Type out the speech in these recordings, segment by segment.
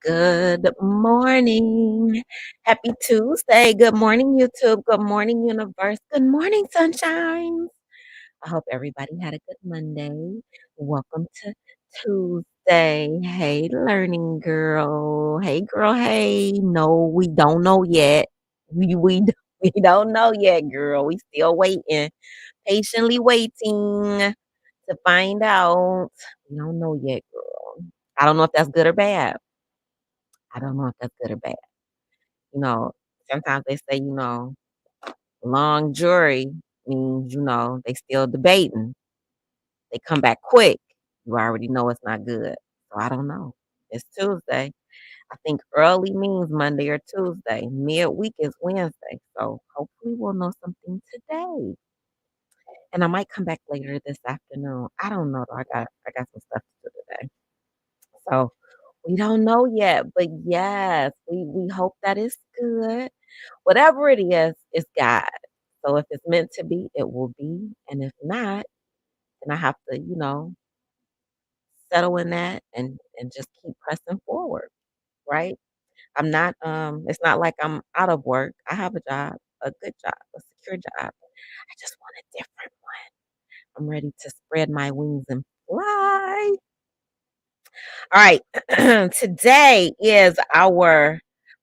Good morning. Happy Tuesday. Good morning, YouTube. Good morning, universe. Good morning, sunshine. I hope everybody had a good Monday. Welcome to Tuesday. Hey, learning girl. Hey, girl. Hey. No, we don't know yet. We don't know yet, girl. We still waiting, patiently waiting to find out. We don't know yet, girl. I don't know if that's good or bad. I don't know if that's good or bad. You know, sometimes they say, long jury means, they still debating. They come back quick. You already know it's not good. So I don't know. It's Tuesday. I think early means Monday or Tuesday. Midweek is Wednesday. So hopefully we'll know something today. And I might come back later this afternoon. I don't know though. I got some stuff to do today. So we don't know yet. But yes, we hope that it's good. Whatever it is, it's God. So if it's meant to be, it will be. And if not, then I have to, settle in that and just keep pressing forward, right? I'm not it's not like I'm out of work. I have a job, a good job, a secure job. I just want a different one. I'm ready to spread my wings and fly. All right. Today is our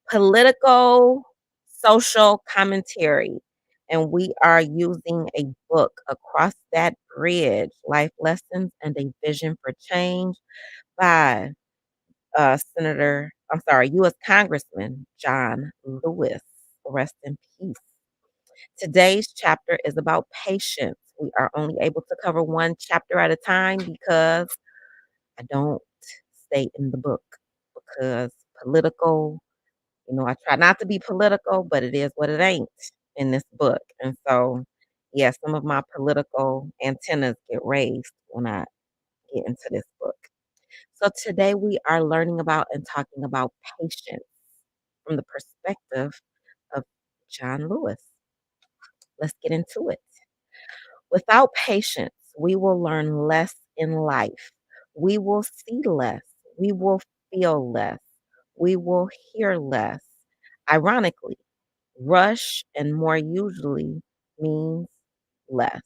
political social commentary. And we are using a book, Across That Bridge, Life Lessons and a Vision for Change by U.S. Congressman John Lewis. Rest in peace. Today's chapter is about patience. We are only able to cover one chapter at a time because I don't stay in the book because political, I try not to be political, but it is what it ain't in this book. And so, yeah, some of my political antennas get raised when I get into this book. So today we are learning about and talking about patience from the perspective of John Lewis. Let's get into it. Without patience, we will learn less in life. We will see less. We will feel less. We will hear less. Ironically, rush and more usually means less.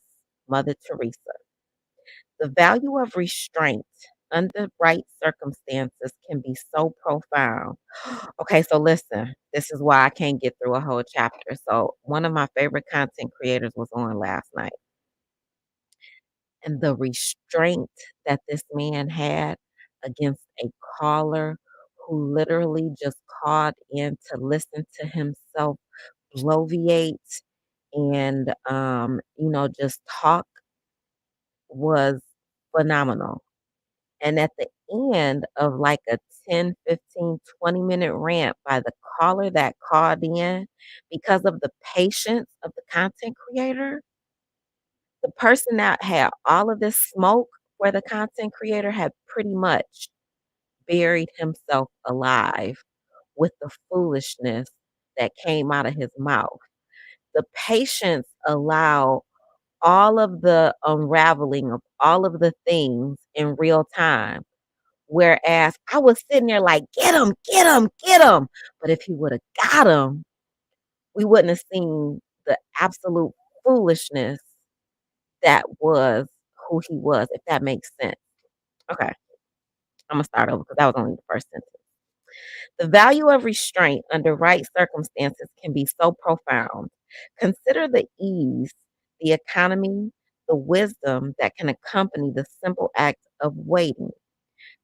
Mother Teresa. The value of restraint under right circumstances can be so profound. Okay, so listen, this is why I can't get through a whole chapter. So, one of my favorite content creators was on last night, and the restraint that this man had against a caller who literally just called in to listen to himself bloviate and just talk was phenomenal. And at the end of like a 10, 15, 20-minute rant by the caller that called in, because of the patience of the content creator, the person that had all of this smoke for the content creator had pretty much buried himself alive with the foolishness that came out of his mouth. The patience allowed all of the unraveling of all of the things in real time. Whereas I was sitting there like, get him, get him, get him. But if he would have got him, we wouldn't have seen the absolute foolishness that was who he was, if that makes sense. Okay, I'm gonna start over because that was only the first sentence. The value of restraint under right circumstances can be so profound. Consider the ease, the economy, the wisdom that can accompany the simple act of waiting.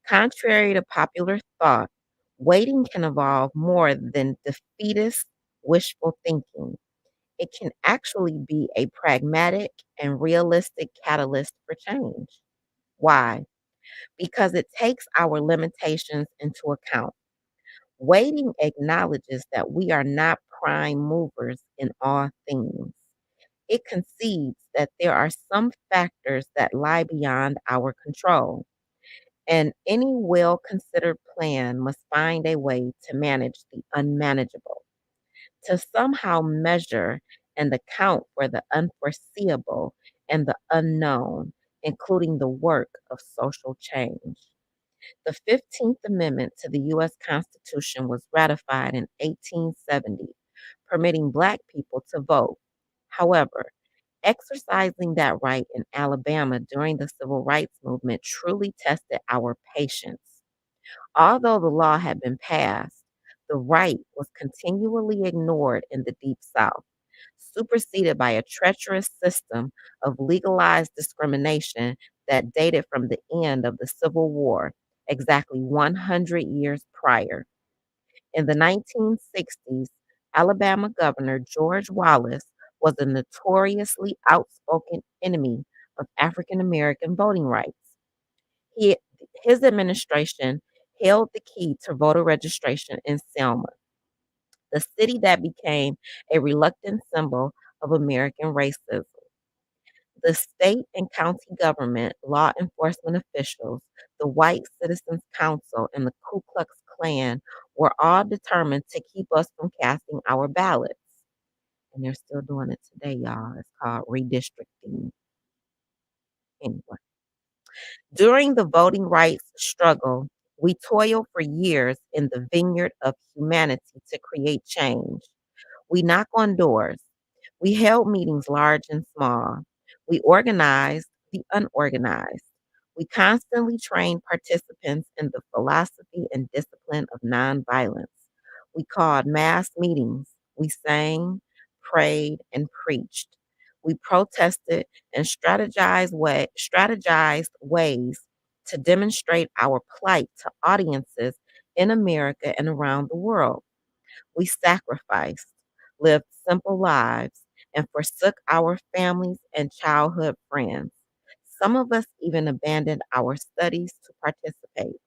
Contrary to popular thought, waiting can evolve more than defeatist wishful thinking. It can actually be a pragmatic and realistic catalyst for change. Why? Because it takes our limitations into account. Waiting acknowledges that we are not prime movers in all things. It concedes that there are some factors that lie beyond our control, and any well considered plan must find a way to manage the unmanageable, to somehow measure and account for the unforeseeable and the unknown, including the work of social change. The 15th Amendment to the U.S. Constitution was ratified in 1870, permitting Black people to vote. However, exercising that right in Alabama during the Civil Rights Movement truly tested our patience. Although the law had been passed, the right was continually ignored in the Deep South, superseded by a treacherous system of legalized discrimination that dated from the end of the Civil War, exactly 100 years prior. In the 1960s, Alabama Governor George Wallace was a notoriously outspoken enemy of African American voting rights. He, his administration held the key to voter registration in Selma, the city that became a reluctant symbol of American racism. The state and county government, law enforcement officials, the White Citizens Council, and the Ku Klux Klan were all determined to keep us from casting our ballots. And they're still doing it today, y'all. It's called redistricting. Anyway, during the voting rights struggle, we toiled for years in the vineyard of humanity to create change. We knock on doors. We held meetings large and small. We organized the unorganized. We constantly trained participants in the philosophy and discipline of nonviolence. We called mass meetings. We sang, prayed, and preached. We protested and strategized ways to demonstrate our plight to audiences in America and around the world. We sacrificed, lived simple lives, and forsook our families and childhood friends. Some of us even abandoned our studies to participate.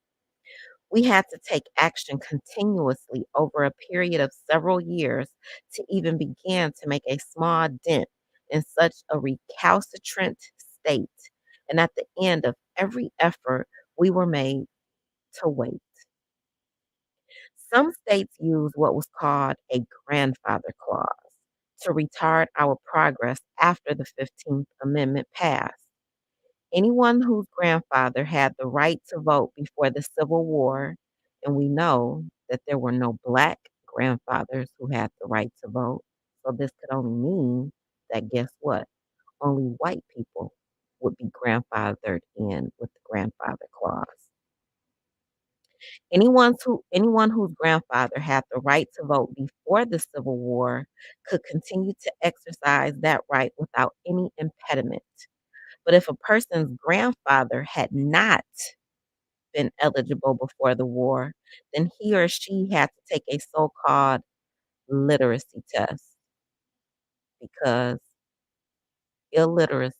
We had to take action continuously over a period of several years to even begin to make a small dent in such a recalcitrant state. And at the end of every effort, we were made to wait. Some states use what was called a grandfather clause to retard our progress after the 15th Amendment passed. Anyone whose grandfather had the right to vote before the Civil War, and we know that there were no black grandfathers who had the right to vote. So this could only mean that guess what? Only white people would be grandfathered in with the grandfather clause. Anyone whose grandfather had the right to vote before the Civil War could continue to exercise that right without any impediment. But if a person's grandfather had not been eligible before the war, then he or she had to take a so-called literacy test because illiteracy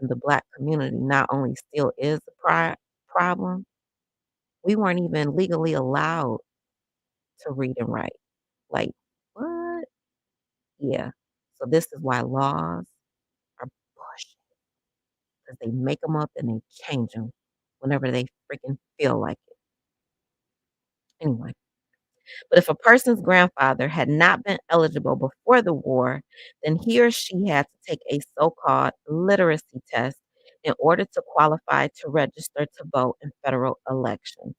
in the black community not only still is a problem, we weren't even legally allowed to read and write. Like, what? Yeah. So this is why laws are bullshit because they make them up and they change them whenever they freaking feel like it. Anyway. But if a person's grandfather had not been eligible before the war, then he or she had to take a so-called literacy test in order to qualify to register to vote in federal elections.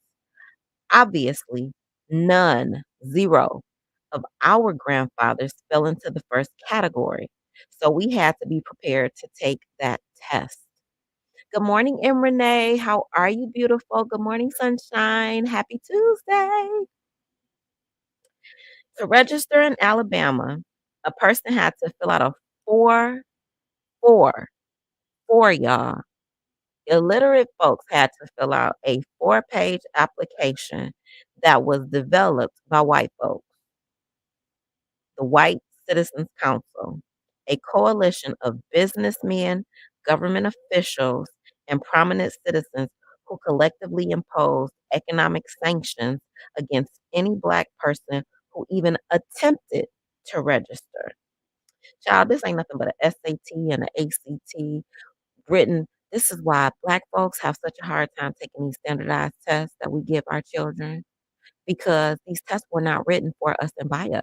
Obviously, none, zero of our grandfathers fell into the first category. So we had to be prepared to take that test. Good morning, M. Renee. How are you, beautiful? Good morning, sunshine. Happy Tuesday. To register in Alabama, a person had to fill out a four, four, four, y'all. Illiterate folks had to fill out a 4-page application that was developed by white folks, the White Citizens Council, a coalition of businessmen, government officials, and prominent citizens who collectively imposed economic sanctions against any black person who even attempted to register. Child, this ain't nothing but a SAT and a ACT written. This is why black folks have such a hard time taking these standardized tests that we give our children because these tests were not written for us and by us.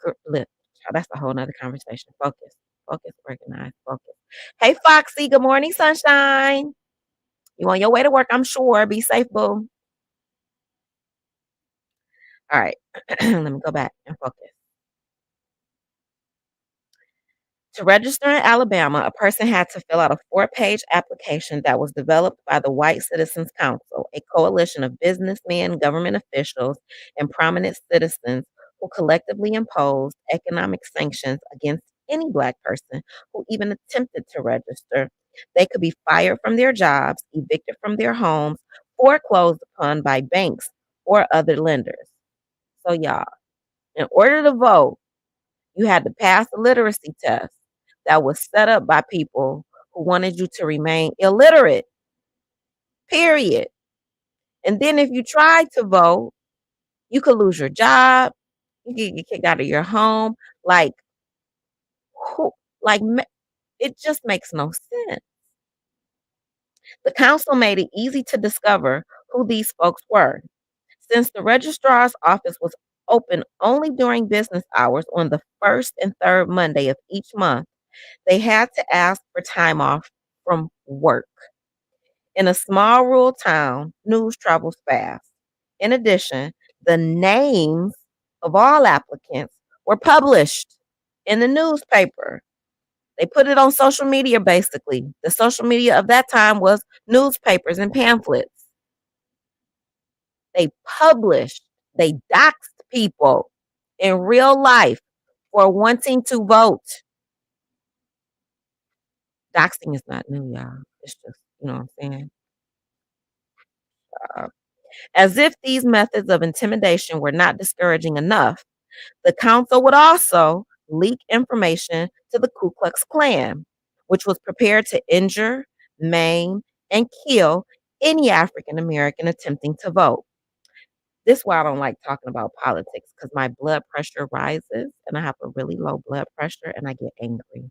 Look, child, that's a whole nother conversation. Focus, focus, organize, focus. Hey, Foxy. Good morning, sunshine. You on your way to work? I'm sure. Be safe, boo. All right. Let me go back and focus. To register in Alabama, a person had to fill out a 4-page application that was developed by the White Citizens Council, a coalition of businessmen, government officials, and prominent citizens who collectively imposed economic sanctions against any black person who even attempted to register. They could be fired from their jobs, evicted from their homes, foreclosed upon by banks or other lenders. So, y'all, in order to vote, you had to pass a literacy test that was set up by people who wanted you to remain illiterate, period. And then if you tried to vote, you could lose your job, you could get kicked out of your home. Like, who, like, it just makes no sense. The council made it easy to discover who these folks were. Since the registrar's office was open only during business hours on the first and third Monday of each month, they had to ask for time off from work. In a small rural town, news travels fast. In addition, the names of all applicants were published in the newspaper. They put it on social media, basically. The social media of that time was newspapers and pamphlets. They published, they doxed people in real life for wanting to vote. Doxing is not new, y'all. It's just, you know what I'm saying? As if these methods of intimidation were not discouraging enough, the council would also leak information to the Ku Klux Klan, which was prepared to injure, maim, and kill any African American attempting to vote. This is why I don't like talking about politics because my blood pressure rises and I have a really low blood pressure and I get angry.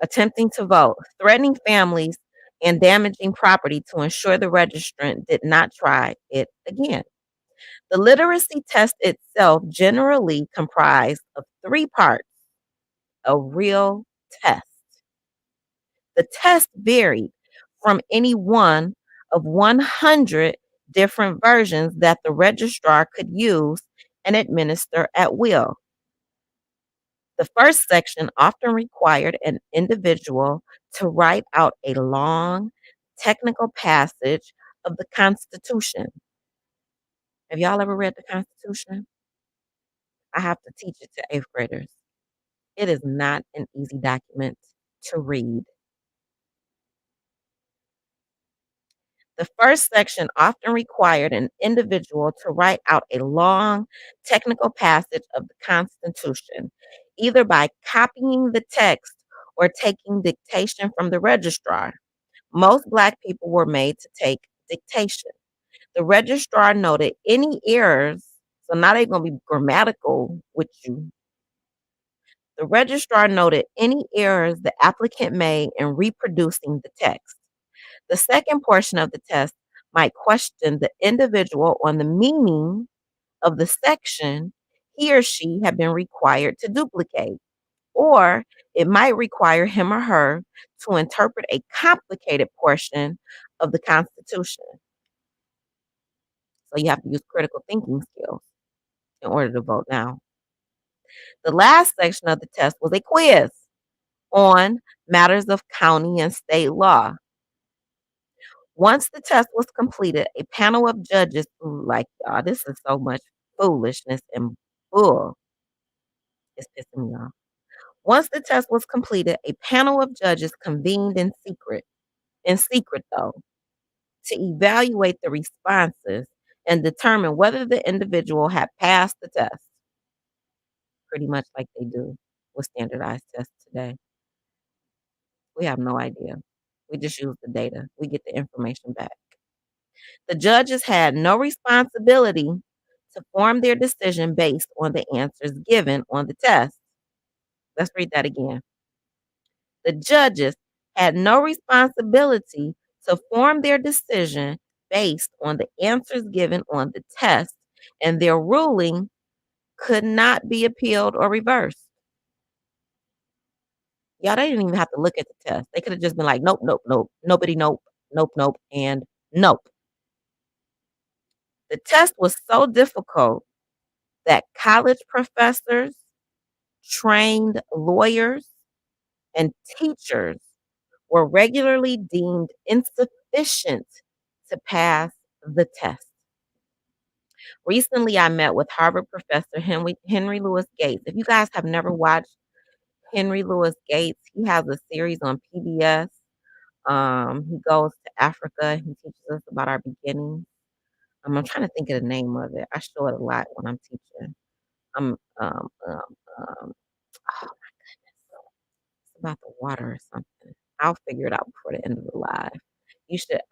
Attempting to vote, threatening families, and damaging property to ensure the registrant did not try it again. The literacy test itself generally comprised of 3 parts, a real test. The test varied from any one of 100 different versions that the registrar could use and administer at will. The first section often required an individual to write out a long, technical passage of the Constitution. Have y'all ever read the Constitution? I have to teach it to 8th graders. It is not an easy document to read. The first section often required an individual to write out a long, technical passage of the Constitution, either by copying the text or taking dictation from the registrar. Most Black people were made to take dictation. The registrar noted any errors, so now they're going to be grammatical with you. The registrar noted any errors the applicant made in reproducing the text. The second portion of the test might question the individual on the meaning of the section he or she had been required to duplicate, or it might require him or her to interpret a complicated portion of the Constitution. So you have to use critical thinking skills in order to vote now. The last section of the test was a quiz on matters of county and state law. Once the test was completed, a panel of judges who like, y'all, this is so much foolishness and bull. It's pissing me off. Once the test was completed, a panel of judges convened in secret though, to evaluate the responses and determine whether the individual had passed the test, pretty much like they do with standardized tests today. We have no idea. We just use the data. We get the information back. The judges had no responsibility to form their decision based on the answers given on the test. Let's read that again. The judges had no responsibility to form their decision based on the answers given on the test, and their ruling could not be appealed or reversed. Y'all, they didn't even have to look at the test. They could have just been like, nope, nope, nope, nobody, nope, nope, nope, and nope. The test was so difficult that college professors, trained lawyers, and teachers were regularly deemed insufficient to pass the test. Recently, I met with Harvard professor Henry Louis Gates. If you guys have never watched Henry Louis Gates, he has a series on PBS. He goes to Africa. He teaches us about our beginnings. I'm trying to think of the name of it. I show it a lot when I'm teaching. I'm um, oh, it's about the water or something. I'll figure it out before the end of the live.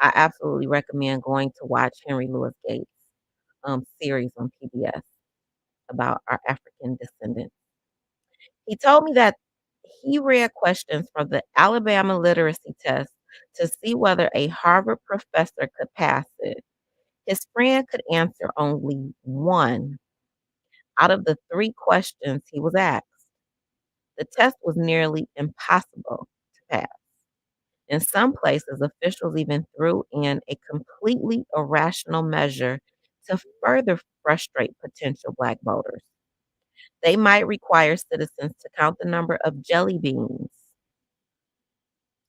I absolutely recommend going to watch Henry Louis Gates series on PBS about our African descendants. He told me that he read questions from the Alabama literacy test to see whether a Harvard professor could pass it. His friend could answer only one out of the 3 questions he was asked. The test was nearly impossible to pass. In some places, officials even threw in a completely irrational measure to further frustrate potential Black voters. They might require citizens to count the number of jelly beans.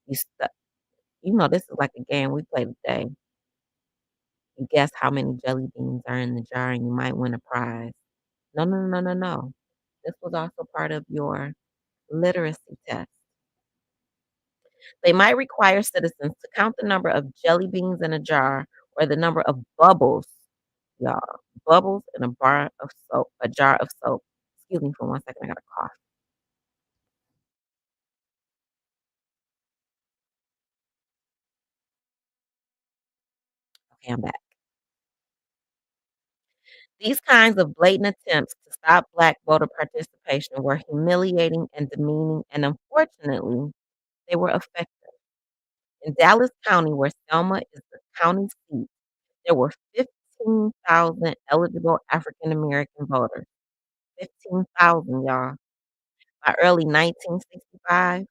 You, st- you know, this is like a game we play today. You guess how many jelly beans are in the jar and you might win a prize. No, no, no, no, no. This was also part of your literacy test. They might require citizens to count the number of jelly beans in a jar or the number of bubbles, y'all. Bubbles in a jar of soap. Excuse me for 1 second, I got a cough. Okay, I'm back. These kinds of blatant attempts to stop Black voter participation were humiliating and demeaning, and unfortunately, they were effective. In Dallas County, where Selma is the county seat, there were 15,000 eligible African American voters. 15,000, y'all. By early 1965,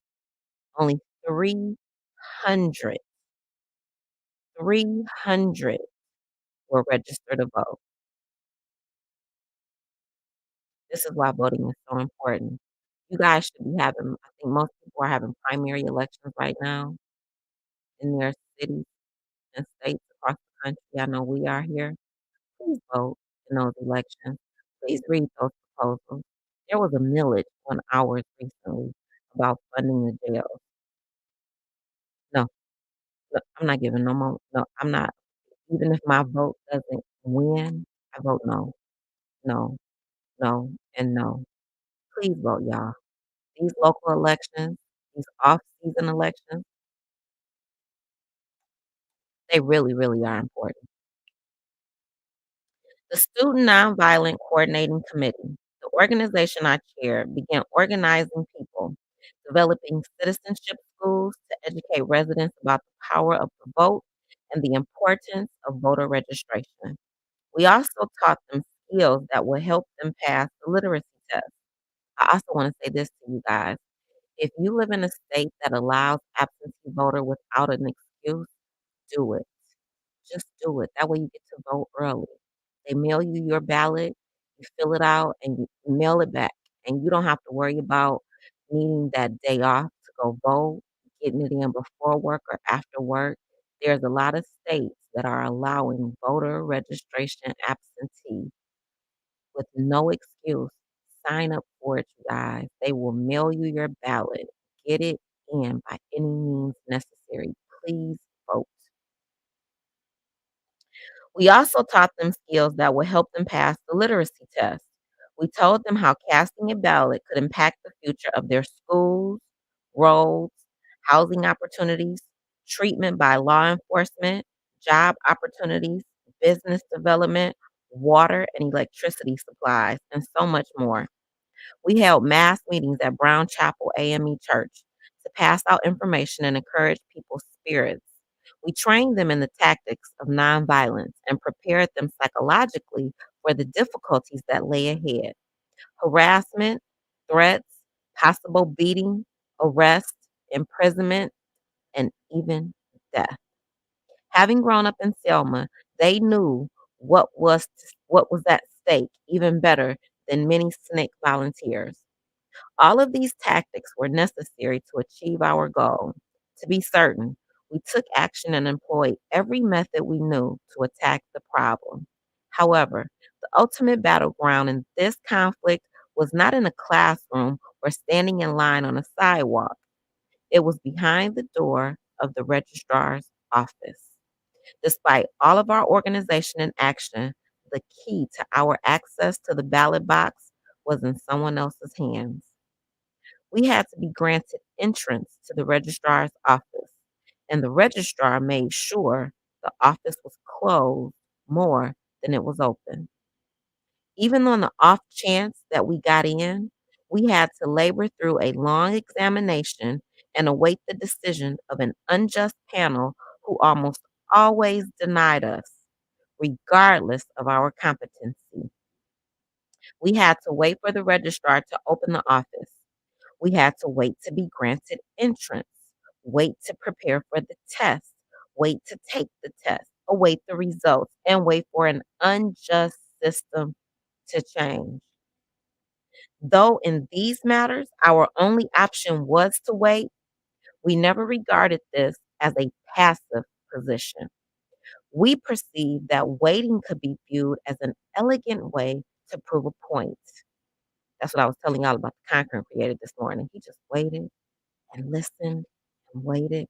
only 300, 300 were registered to vote. This is why voting is so important. You guys should be having, I think most people are having primary elections right now in their cities and states across the country. I know we are here. Please vote in those elections. Please read those proposals. There was a millage on ours recently about funding the jails. No, look, I'm not giving no more. No, I'm not. Even if my vote doesn't win, I vote no, no, no, and no. Please vote, y'all. These local elections, these off-season elections, they really, really are important. The Student Nonviolent Coordinating Committee, the organization I chair, began organizing people, developing citizenship schools to educate residents about the power of the vote and the importance of voter registration. We also taught them skills that will help them pass the literacy test. I also want to say this to you guys. If you live in a state that allows absentee voter without an excuse, do it. Just do it. That way you get to vote early. They mail you your ballot, you fill it out, and you mail it back. And you don't have to worry about needing that day off to go vote, getting it in before work or after work. There's a lot of states that are allowing voter registration absentee with no excuse. Sign up for it, you guys. They will mail you your ballot. Get it in by any means necessary. Please vote. We also taught them skills that would help them pass the literacy test. We told them how casting a ballot could impact the future of their schools, roads, housing opportunities, treatment by law enforcement, job opportunities, business development, water and electricity supplies, and so much more. We held mass meetings at Brown Chapel AME Church to pass out information and encourage people's spirits. We trained them in the tactics of nonviolence and prepared them psychologically for the difficulties that lay ahead: harassment, threats, possible beating, arrest, imprisonment, and even death. Having grown up in Selma, they knew what was at stake even better than many SNCC volunteers. All of these tactics were necessary to achieve our goal. To be certain, we took action and employed every method we knew to attack the problem. However, the ultimate battleground in this conflict was not in a classroom or standing in line on a sidewalk. It was behind the door of the registrar's office. Despite all of our organization and action, the key to our access to the ballot box was in someone else's hands. We had to be granted entrance to the registrar's office, and the registrar made sure the office was closed more than it was open. Even on the off chance that we got in, we had to labor through a long examination and await the decision of an unjust panel who almost always denied us, regardless of our competency. We had to wait for the registrar to open the office. We had to wait to be granted entrance, wait to prepare for the test, wait to take the test, await the results, and wait for an unjust system to change. Though in these matters, our only option was to wait, we never regarded this as a passive position. We perceived that waiting could be viewed as an elegant way to prove a point. That's what I was telling y'all about the content creator this morning. He just waited and listened and waited.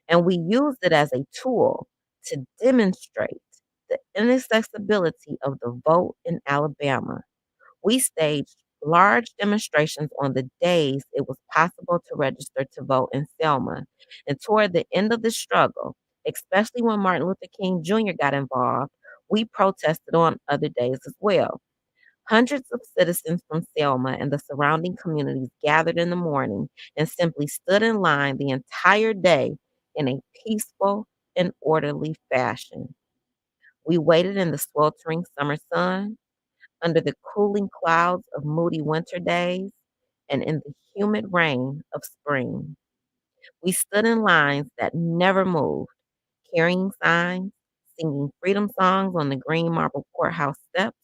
And we used it as a tool to demonstrate the inaccessibility of the vote in Alabama. We staged large demonstrations on the days it was possible to register to vote in Selma. And toward the end of the struggle, especially when Martin Luther King Jr. got involved, we protested on other days as well. Hundreds of citizens from Selma and the surrounding communities gathered in the morning and simply stood in line the entire day in a peaceful and orderly fashion. We waited in the sweltering summer sun, under the cooling clouds of moody winter days, and in the humid rain of spring. We stood in lines that never moved, carrying signs, singing freedom songs on the green marble courthouse steps,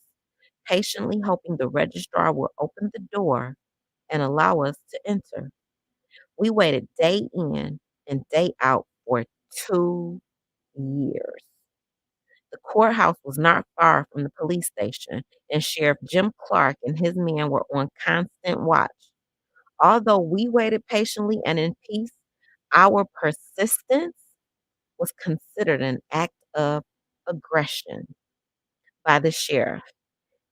patiently hoping the registrar would open the door and allow us to enter. We waited day in and day out for 2 years. The courthouse was not far from the police station, and Sheriff Jim Clark and his men were on constant watch. Although we waited patiently and in peace, our persistence was considered an act of aggression by the sheriff,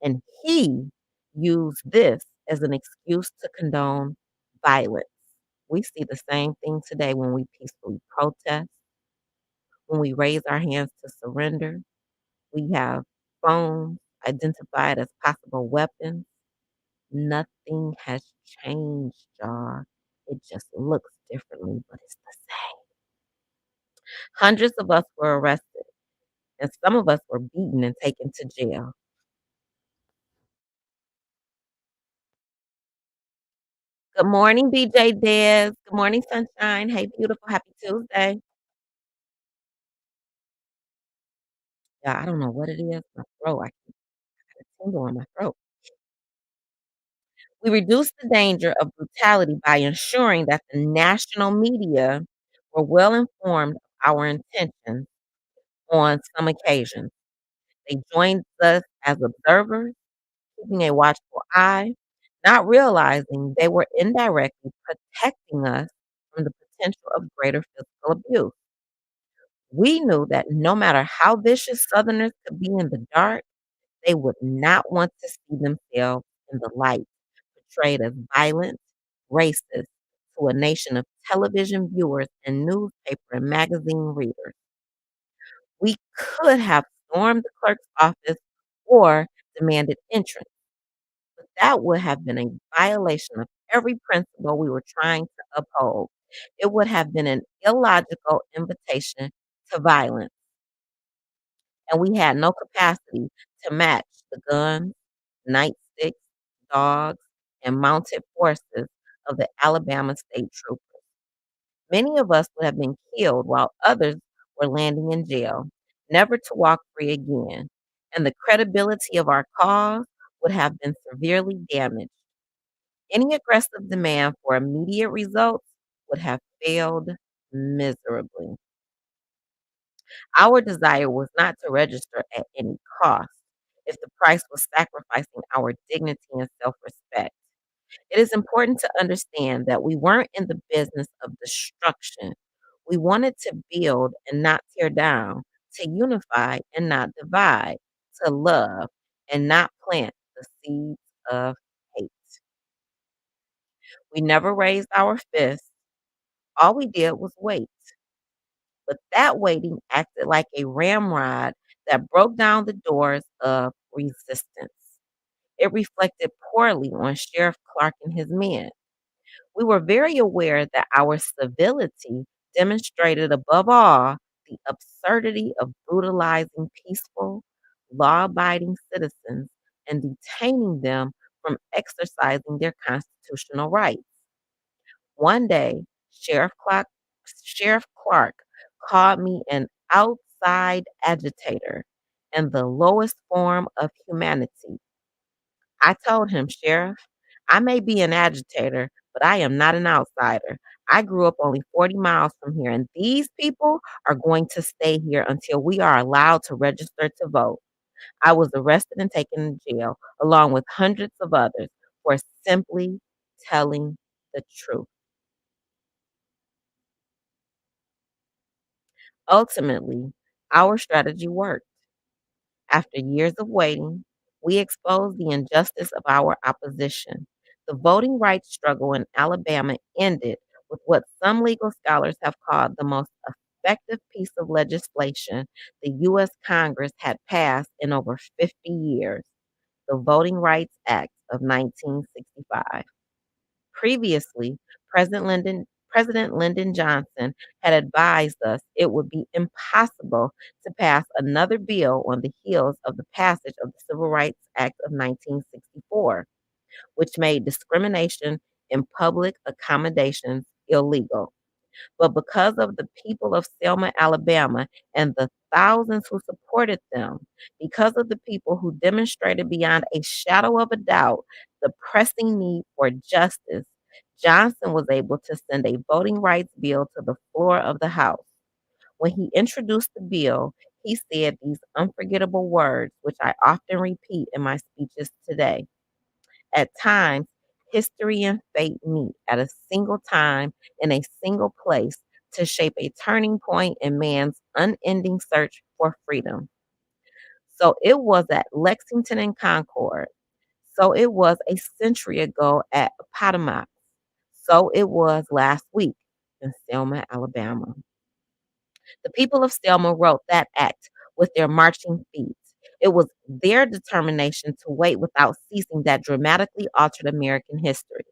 and he used this as an excuse to condone violence. We see the same thing today when we peacefully protest, when we raise our hands to surrender. We have phones identified as possible weapons. Nothing has changed, y'all. It just looks differently, but it's the same. Hundreds of us were arrested, and some of us were beaten and taken to jail. Good morning, BJ Des. Good morning, sunshine. Hey, beautiful. Happy Tuesday. Yeah, I don't know what it is. My throat. I keep got a tingle in my throat. We reduced the danger of brutality by ensuring that the national media were well informed of our intentions on some occasions. They joined us as observers, keeping a watchful eye, not realizing they were indirectly protecting us from the potential of greater physical abuse. We knew that no matter how vicious Southerners could be in the dark, they would not want to see themselves in the light, portrayed as violent, racist to a nation of television viewers and newspaper and magazine readers. We could have stormed the clerk's office or demanded entrance, but that would have been a violation of every principle we were trying to uphold. It would have been an illogical invitation to violence, and we had no capacity to match the guns, nightsticks, dogs, and mounted forces of the Alabama state troopers. Many of us would have been killed while others were landing in jail, never to walk free again, and the credibility of our cause would have been severely damaged. Any aggressive demand for immediate results would have failed miserably. Our desire was not to register at any cost if the price was sacrificing our dignity and self respect. It is important to understand that we weren't in the business of destruction. We wanted to build and not tear down, to unify and not divide, to love and not plant the seeds of hate. We never raised our fists. All we did was wait. But that waiting acted like a ramrod that broke down the doors of resistance. It reflected poorly on Sheriff Clark and his men. We were very aware that our civility demonstrated, above all, the absurdity of brutalizing peaceful, law abiding citizens and detaining them from exercising their constitutional rights. One day, Sheriff Clark called me an outside agitator and the lowest form of humanity. I told him, Sheriff, I may be an agitator, but I am not an outsider. I grew up only 40 miles from here, and these people are going to stay here until we are allowed to register to vote. I was arrested and taken to jail, along with hundreds of others, for simply telling the truth. Ultimately, our strategy worked. After years of waiting, we exposed the injustice of our opposition. The voting rights struggle in Alabama ended with what some legal scholars have called the most effective piece of legislation the U.S. Congress had passed in over 50 years, the Voting Rights Act of 1965. Previously, President Lyndon Johnson had advised us it would be impossible to pass another bill on the heels of the passage of the Civil Rights Act of 1964, which made discrimination in public accommodations illegal. But because of the people of Selma, Alabama, and the thousands who supported them, because of the people who demonstrated beyond a shadow of a doubt the pressing need for justice, Johnson was able to send a voting rights bill to the floor of the House. When he introduced the bill, he said these unforgettable words, which I often repeat in my speeches today. At times, history and fate meet at a single time in a single place to shape a turning point in man's unending search for freedom. So it was at Lexington and Concord. So it was a century ago at Appomattox. So it was last week in Selma, Alabama. The people of Selma wrote that act with their marching feet. It was their determination to wait without ceasing that dramatically altered American history.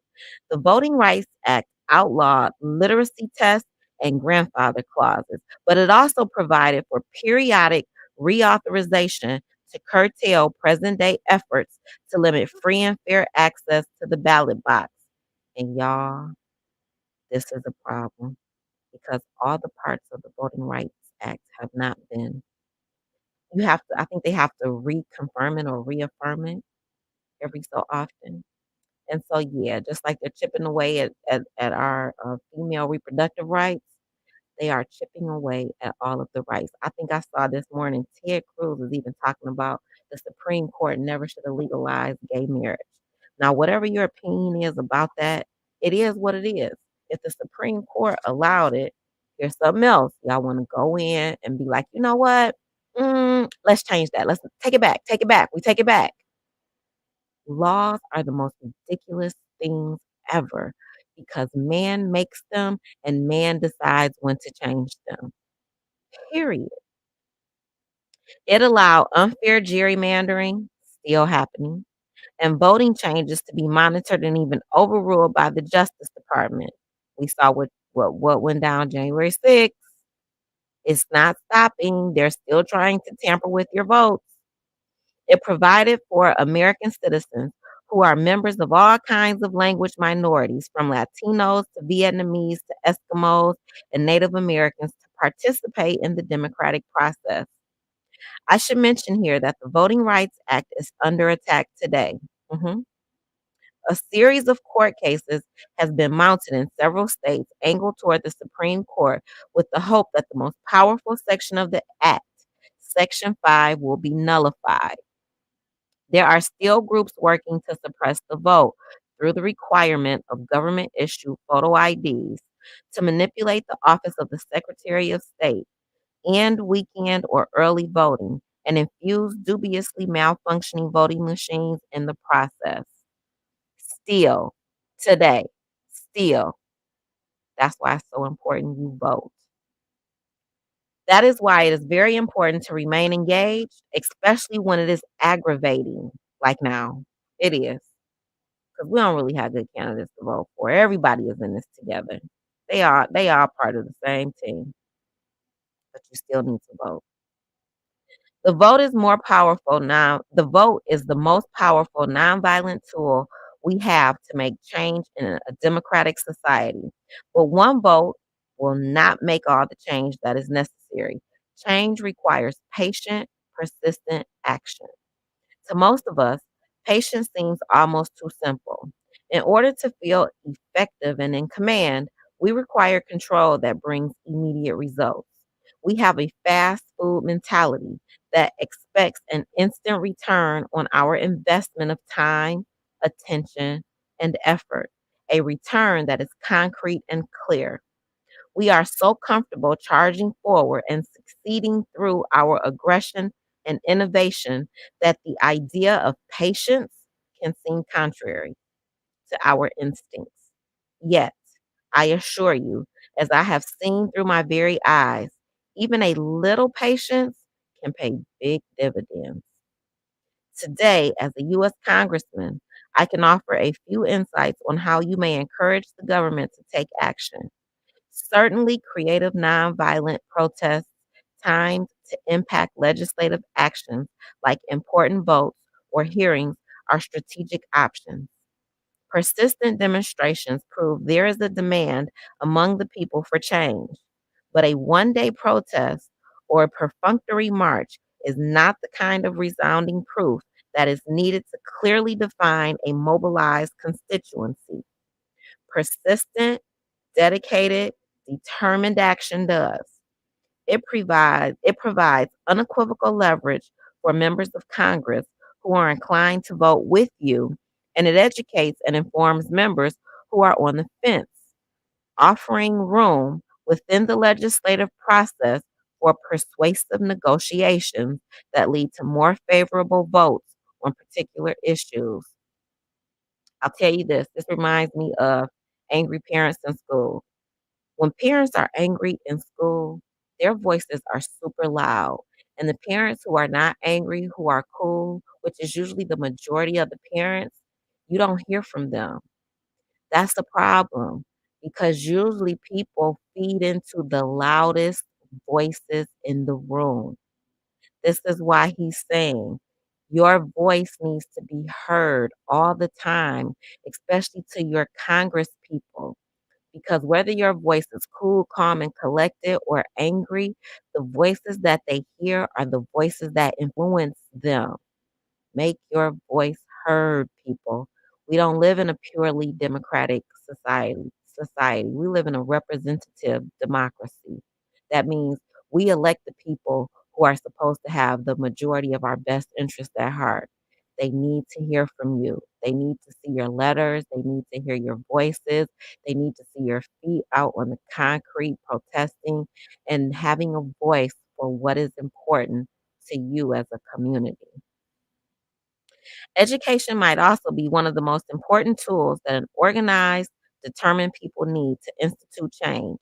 The Voting Rights Act outlawed literacy tests and grandfather clauses, but it also provided for periodic reauthorization to curtail present day efforts to limit free and fair access to the ballot box. And y'all, this is a problem because all the parts of the Voting Rights Act have not been. You have to, I think they have to reconfirm it or reaffirm it every so often. And so, yeah, just like they're chipping away at our female reproductive rights, they are chipping away at all of the rights. I think I saw this morning Ted Cruz is even talking about the Supreme Court never should have legalized gay marriage. Now, whatever your opinion is about that, it is what it is. If the Supreme Court allowed it, here's something else. Y'all want to go in and be like, you know what? Let's change that. Let's take it back. Take it back. We take it back. Laws are the most ridiculous things ever because man makes them and man decides when to change them. Period. It allowed unfair gerrymandering, still happening, and voting changes to be monitored and even overruled by the Justice Department. We saw what went down January 6th. It's not stopping. They're still trying to tamper with your votes. It provided for American citizens who are members of all kinds of language minorities, from Latinos to Vietnamese to Eskimos and Native Americans, to participate in the democratic process. I should mention here that the Voting Rights Act is under attack today. Mhm. A series of court cases has been mounted in several states angled toward the Supreme Court with the hope that the most powerful section of the Act, Section 5, will be nullified. There are still groups working to suppress the vote through the requirement of government issued photo IDs, to manipulate the office of the Secretary of State, and weekend or early voting, and infuse dubiously malfunctioning voting machines in the process. Still, today, still, that's why it's so important you vote. That is why it is very important to remain engaged, especially when it is aggravating, like now. It is. Because we don't really have good candidates to vote for. Everybody is in this together. They are part of the same team, but you still need to vote. The vote is more powerful now. The vote is the most powerful nonviolent tool we have to make change in a democratic society. But one vote will not make all the change that is necessary. Change requires patient, persistent action. To most of us, patience seems almost too simple. In order to feel effective and in command, we require control that brings immediate results. We have a fast food mentality that expects an instant return on our investment of time, attention, and effort, a return that is concrete and clear. We are so comfortable charging forward and succeeding through our aggression and innovation that the idea of patience can seem contrary to our instincts. Yet, I assure you, as I have seen through my very eyes, even a little patience can pay big dividends. Today, as a U.S. Congressman, I can offer a few insights on how you may encourage the government to take action. Certainly, creative nonviolent protests timed to impact legislative actions like important votes or hearings are strategic options. Persistent demonstrations prove there is a demand among the people for change, but a one-day protest or a perfunctory march is not the kind of resounding proof that is needed to clearly define a mobilized constituency. Persistent, dedicated, determined action does. It provides unequivocal leverage for members of Congress who are inclined to vote with you, and it educates and informs members who are on the fence, offering room within the legislative process for persuasive negotiations that lead to more favorable votes on particular issues. I'll tell you this reminds me of angry parents in school. When parents are angry in school, their voices are super loud. And the parents who are not angry, who are cool, which is usually the majority of the parents, you don't hear from them. That's the problem because usually people feed into the loudest voices in the room. This is why he's saying your voice needs to be heard all the time, especially to your Congress people because whether your voice is cool, calm, and collected or angry, the voices that they hear are the voices that influence them. Make your voice heard, people. We don't live in a purely democratic society. We live in a representative democracy. That means we elect the people who are supposed to have the majority of our best interests at heart. They need to hear from you. They need to see your letters. They need to hear your voices. They need to see your feet out on the concrete protesting and having a voice for what is important to you as a community. Education might also be one of the most important tools that an organized, determined people need to institute change.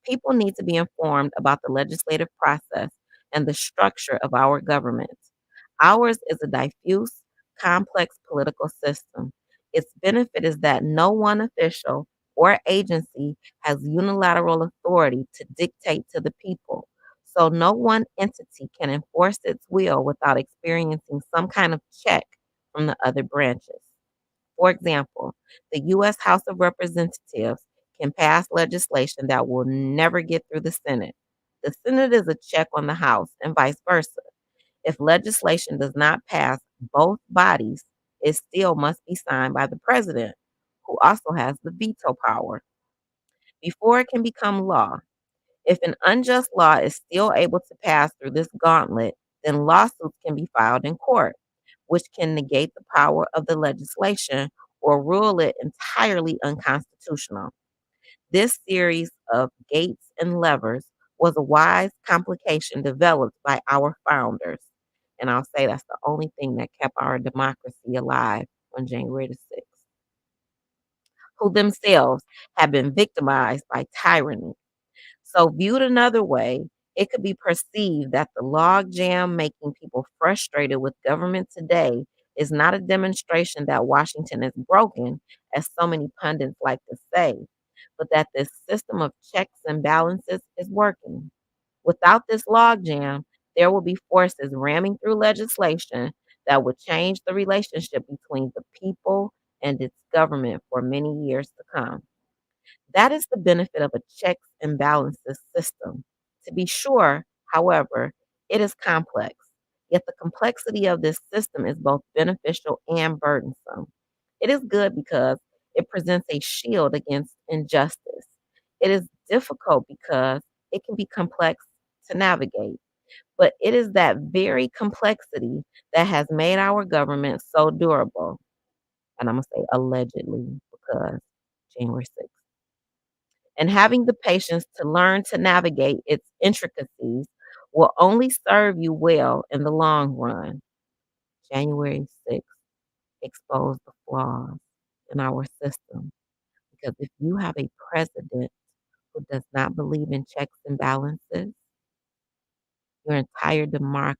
People need to be informed about the legislative process and the structure of our government. Ours is a diffuse, complex political system. Its benefit is that no one official or agency has unilateral authority to dictate to the people. So no one entity can enforce its will without experiencing some kind of check from the other branches. For example, the U.S. House of Representatives can pass legislation that will never get through the Senate. The Senate is a check on the House and vice versa. If legislation does not pass both bodies, it still must be signed by the president, who also has the veto power, before it can become law. If an unjust law is still able to pass through this gauntlet, then lawsuits can be filed in court, which can negate the power of the legislation or rule it entirely unconstitutional. This series of gates and levers was a wise complication developed by our founders. And I'll say that's the only thing that kept our democracy alive on January the 6th, who themselves have been victimized by tyranny. So, viewed another way, it could be perceived that the logjam making people frustrated with government today is not a demonstration that Washington is broken, as so many pundits like to say, but that this system of checks and balances is working. Without this logjam, there will be forces ramming through legislation that would change the relationship between the people and its government for many years to come. That is the benefit of a checks and balances system. To be sure, however, it is complex. Yet the complexity of this system is both beneficial and burdensome. It is good because it presents a shield against injustice. It is difficult because it can be complex to navigate. But it is that very complexity that has made our government so durable. And I'm going to say allegedly because January 6th, and having the patience to learn to navigate its intricacies will only serve you well in the long run. January 6th exposed the flaws in our system because if you have a president who does not believe in checks and balances, your entire democracy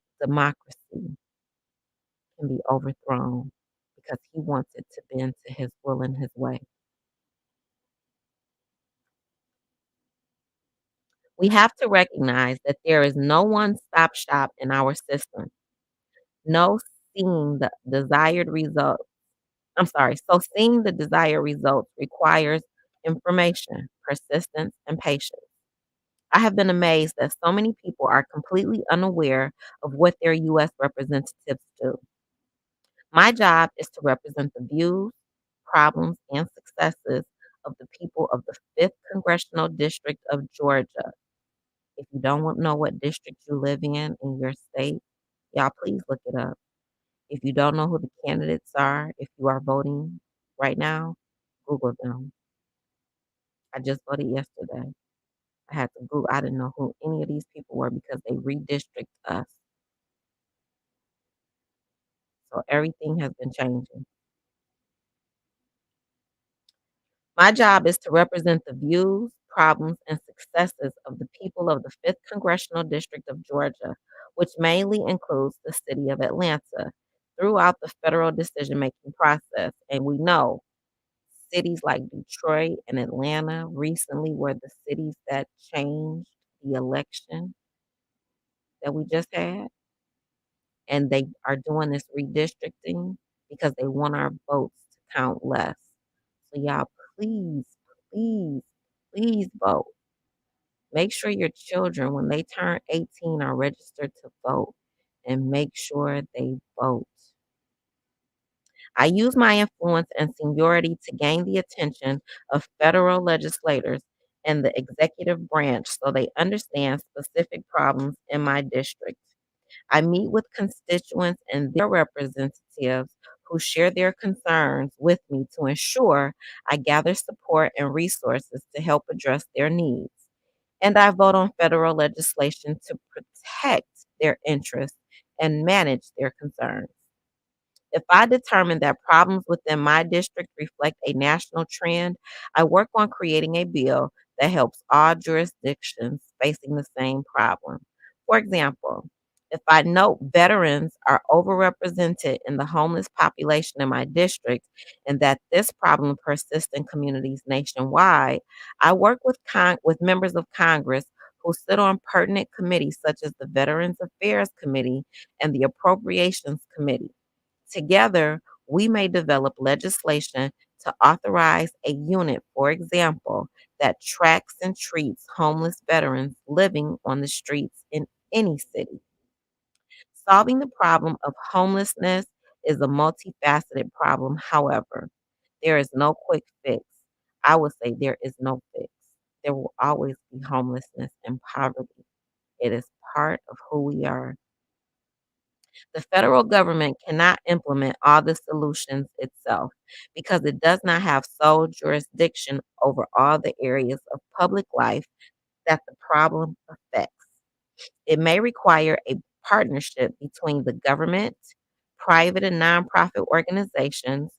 can be overthrown because he wants it to bend to his will and his way. We have to recognize that there is no one-stop shop in our system. No seeing the desired result seeing the desired results requires information, persistence, and patience. I have been amazed that so many people are completely unaware of what their U.S. representatives do. My job is to represent the views, problems, and successes of the people of the 5th Congressional District of Georgia. If you don't know what district you live in your state, y'all please look it up. If you don't know who the candidates are, if you are voting right now, Google them. I just voted yesterday. I had to Google. I didn't know who any of these people were because they redistrict us. So everything has been changing. My job is to represent the views, problems, and successes of the people of the 5th Congressional District of Georgia, which mainly includes the city of Atlanta, throughout the federal decision making process. And we know cities like Detroit and Atlanta recently were the cities that changed the election that we just had. And they are doing this redistricting because they want our votes to count less. So y'all, please, please, please vote. Make sure your children, when they turn 18, are registered to vote and make sure they vote. I use my influence and seniority to gain the attention of federal legislators and the executive branch so they understand specific problems in my district. I meet with constituents and their representatives who share their concerns with me to ensure I gather support and resources to help address their needs. And I vote on federal legislation to protect their interests and manage their concerns. If I determine that problems within my district reflect a national trend, I work on creating a bill that helps all jurisdictions facing the same problem. For example, if I note veterans are overrepresented in the homeless population in my district and that this problem persists in communities nationwide, I work with members of Congress who sit on pertinent committees such as the Veterans Affairs Committee and the Appropriations Committee. Together, we may develop legislation to authorize a unit, for example, that tracks and treats homeless veterans living on the streets in any city. Solving the problem of homelessness is a multifaceted problem. However, there is no quick fix. I would say there is no fix. There will always be homelessness and poverty. It is part of who we are. The federal government cannot implement all the solutions itself because it does not have sole jurisdiction over all the areas of public life that the problem affects. It may require a partnership between the government, private and nonprofit organizations,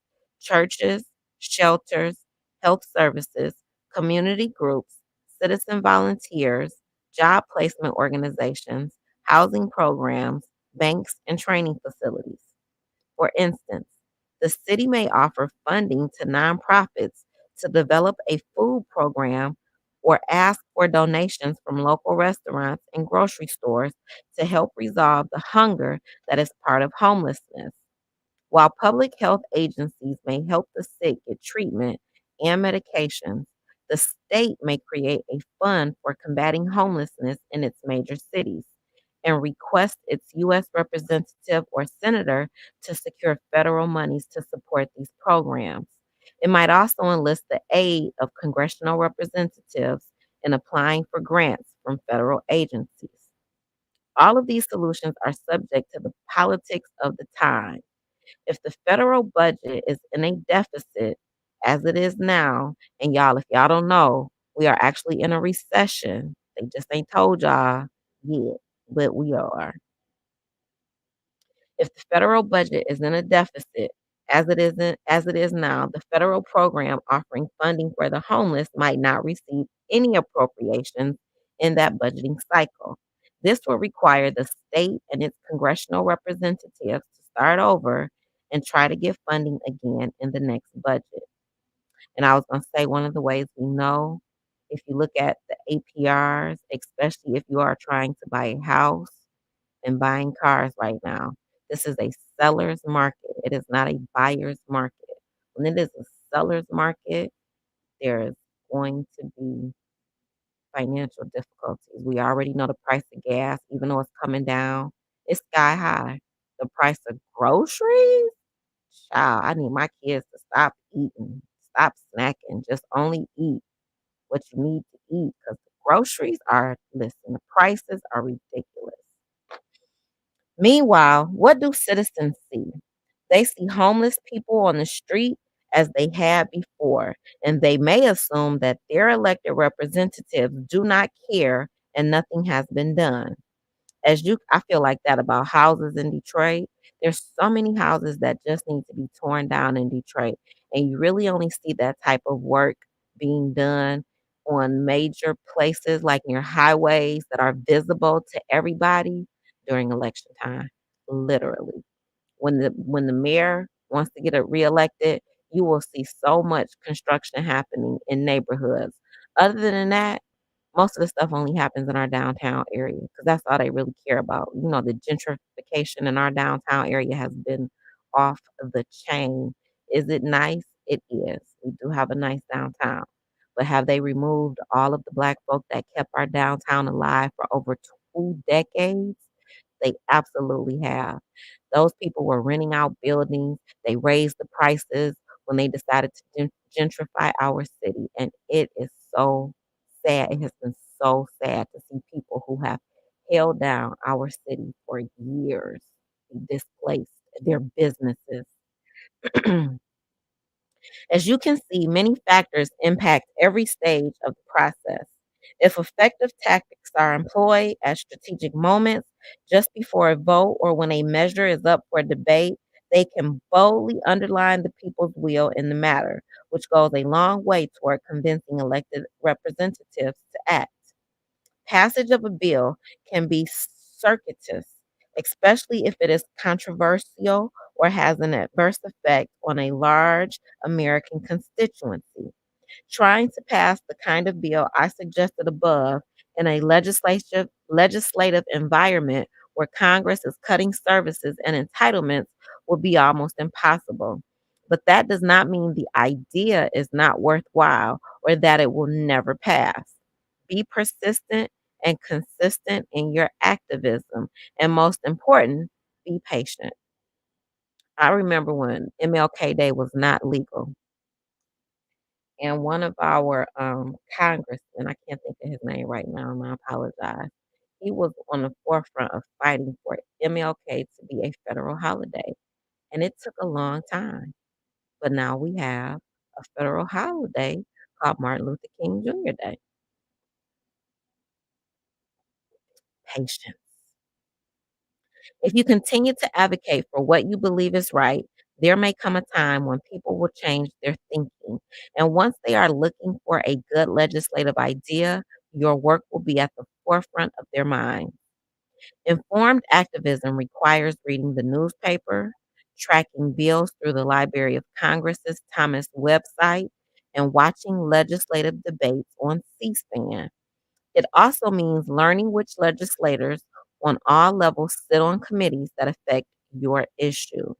churches, shelters, health services, community groups, citizen volunteers, job placement organizations, housing programs, banks, and training facilities. For instance, the city may offer funding to nonprofits to develop a food program or ask for donations from local restaurants and grocery stores to help resolve the hunger that is part of homelessness. While public health agencies may help the sick get treatment and medications, the state may create a fund for combating homelessness in its major cities and request its U.S. representative or senator to secure federal monies to support these programs. It might also enlist the aid of congressional representatives in applying for grants from federal agencies. All of these solutions are subject to the politics of the time. If the federal budget is in a deficit, as it is now, and y'all, if y'all don't know, we are actually in a recession. They just ain't told y'all yet, but we are. If the federal budget is in a deficit, as it is now, the federal program offering funding for the homeless might not receive any appropriations in that budgeting cycle. This will require the state and its congressional representatives to start over and try to get funding again in the next budget. And I was going to say one of the ways we know If you look at the APRs, especially if you are trying to buy a house and buying cars right now, this is a seller's market. It is not a buyer's market. When it is a seller's market, there is going to be financial difficulties. We already know the price of gas, even though it's coming down, it's sky high. The price of groceries, child, I need my kids to stop eating, stop snacking, just only eat what you need to eat because the groceries are, listen, the prices are ridiculous. Meanwhile, what do citizens see? They see homeless people on the street as they had before, and they may assume that their elected representatives do not care and nothing has been done. I feel like that about houses in Detroit. There's so many houses that just need to be torn down in Detroit, and you really only see that type of work being done on major places like near highways that are visible to everybody during election time, literally. When the mayor wants to get it reelected, you will see so much construction happening in neighborhoods. Other than that, most of the stuff only happens in our downtown area because that's all they really care about. You know, the gentrification in our downtown area has been off the chain. Is it nice? It is. We do have a nice downtown. But have they removed all of the black folk that kept our downtown alive for over 2 decades? They absolutely have. Those people were renting out buildings. They raised the prices when they decided to gentrify our city. And it is so sad. It has been so sad to see people who have held down our city for years be displaced, their businesses. As you can see, many factors impact every stage of the process. If effective tactics are employed at strategic moments, just before a vote or when a measure is up for debate, they can boldly underline the people's will in the matter, which goes a long way toward convincing elected representatives to act. Passage of a bill can be circuitous, especially if it is controversial or has an adverse effect on a large American constituency. Trying to pass the kind of bill I suggested above in a legislative environment where Congress is cutting services and entitlements would be almost impossible. But that does not mean the idea is not worthwhile or that it will never pass. Be persistent and consistent in your activism. And most important, be patient. I remember when MLK Day was not legal, and one of our congressmen, I can't think of his name right now, and I apologize. He was on the forefront of fighting for MLK to be a federal holiday. And it took a long time. But now we have a federal holiday called Martin Luther King Jr. Day. Patience. If you continue to advocate for what you believe is right, there may come a time when people will change their thinking. And once they are looking for a good legislative idea, your work will be at the forefront of their mind. Informed activism requires reading the newspaper, tracking bills through the Library of Congress's Thomas website, and watching legislative debates on C-SPAN. It also means learning which legislators on all levels sit on committees that affect your issue.